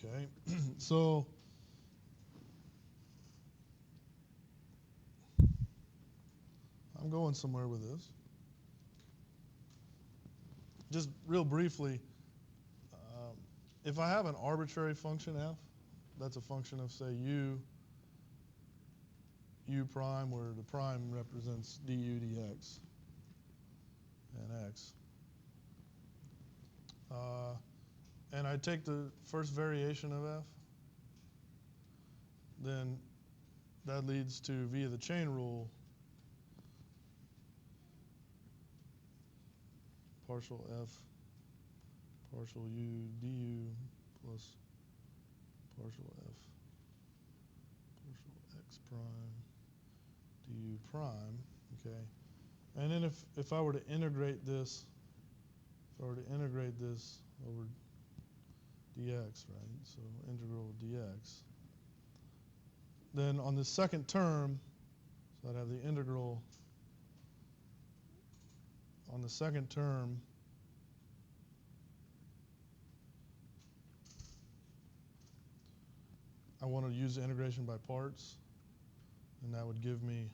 Okay, so I'm going somewhere with this. Just real briefly, if I have an arbitrary function f, that's a function of, say, u prime, where the prime represents du dx and x. And I take the first variation of f, then that leads to, via the chain rule, partial f partial u du plus partial f partial x prime du prime, okay? And then if I were to integrate this, over dx, right? So integral dx. Then on the second term, so I'd have the integral on the second term, I want to use the integration by parts, and that would give me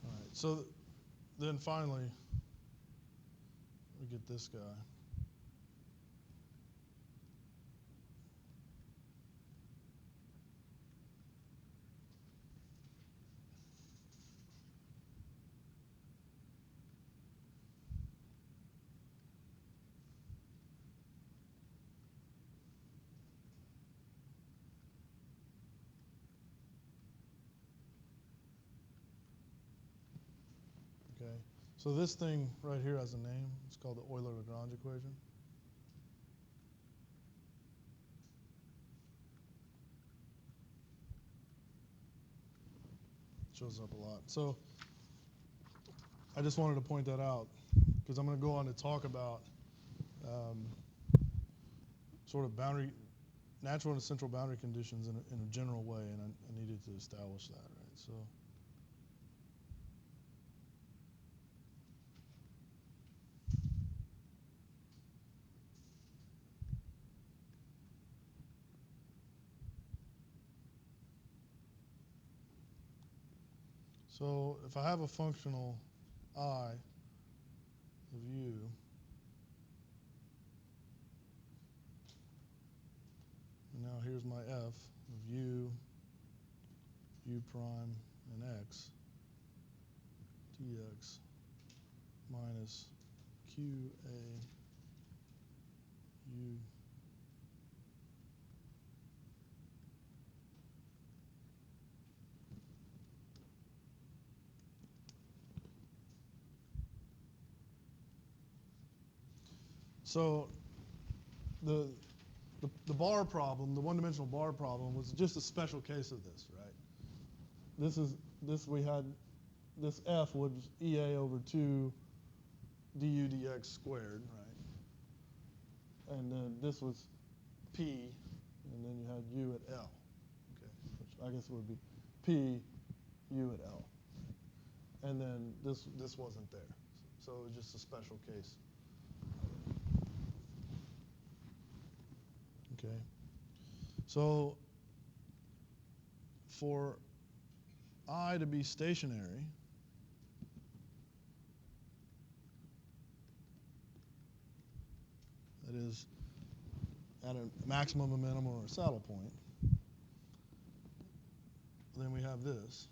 all right. So then finally, we get this guy. Okay. So this thing right here has a name. It's called the Euler-Lagrange equation. It shows up a lot. So I just wanted to point that out because I'm going to go on to talk about sort of natural and essential boundary conditions in a general way, and I needed to establish that, right? So if I have a functional I of u, and now here's my f of u prime, and x, dx minus qa u. So the bar problem, the one-dimensional bar problem, was just a special case of this, right? We had this f was EA over 2 du dx squared, right? And then this was P, and then you had U at L, okay? Which I guess would be P, U at L. And then this wasn't there. So it was just a special case. Okay. So for I to be stationary, that is at a maximum, a minimum, or a saddle point, then we have this.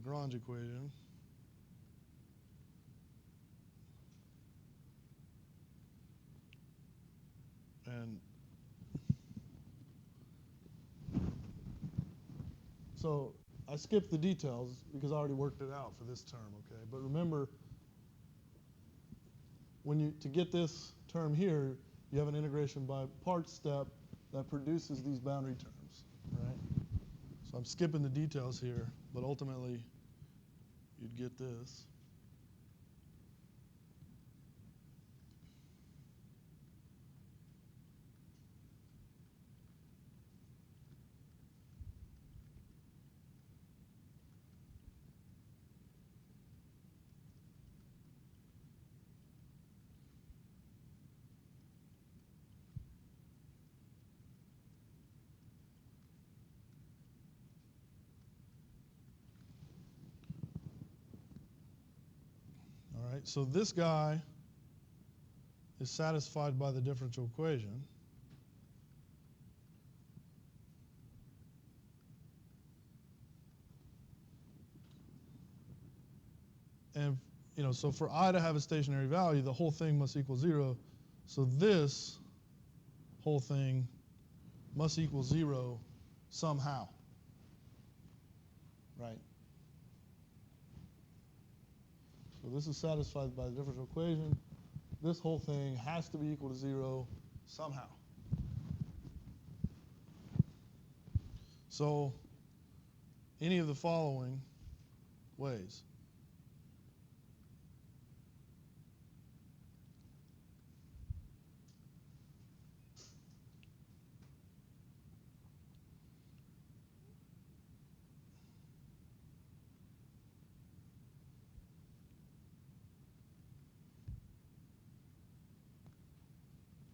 Lagrange equation. And so I skipped the details because I already worked it out for this term, okay? But remember, to get this term here, you have an integration by parts step that produces these boundary terms, right? So I'm skipping the details here, but ultimately you'd get this. All right, so this guy is satisfied by the differential equation. And so for I to have a stationary value, the whole thing must equal 0. So this whole thing must equal 0 somehow, right? So this is satisfied by the differential equation. This whole thing has to be equal to 0 somehow. So any of the following ways.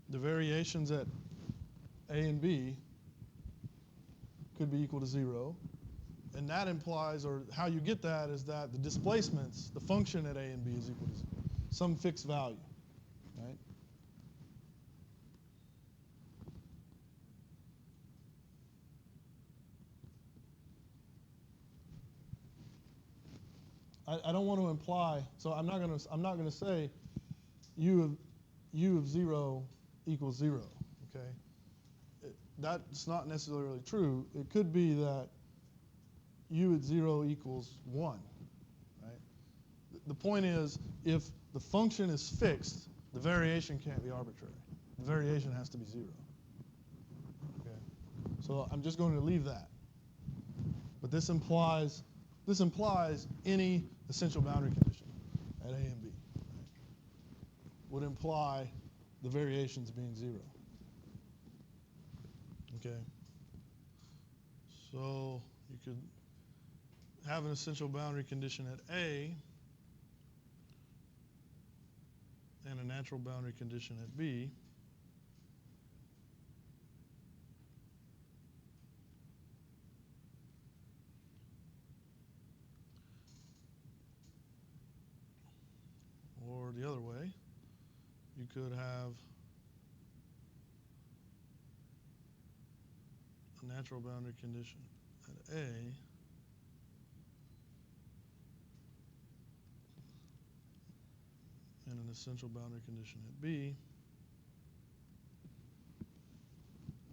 The variations at A and B could be equal to 0. And that implies, or how you get that is that the displacements, the function at A and B is equal to 0, some fixed value, right? I don't want to imply, so I'm not going to say u of 0 equals 0, okay? That's not necessarily true. It could be that u at 0 equals 1, right? The point is, if the function is fixed, the variation can't be arbitrary. The variation has to be 0. Okay? So I'm just going to leave that. But this implies any essential boundary condition at A and B, right, would imply the variations being 0. Okay? So you could have an essential boundary condition at A and a natural boundary condition at B. Or the other way, you could have a natural boundary condition at A and an essential boundary condition at B,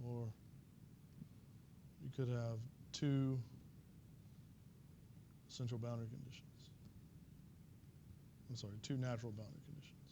or you could have two essential boundary conditions. I'm sorry, two natural boundary conditions.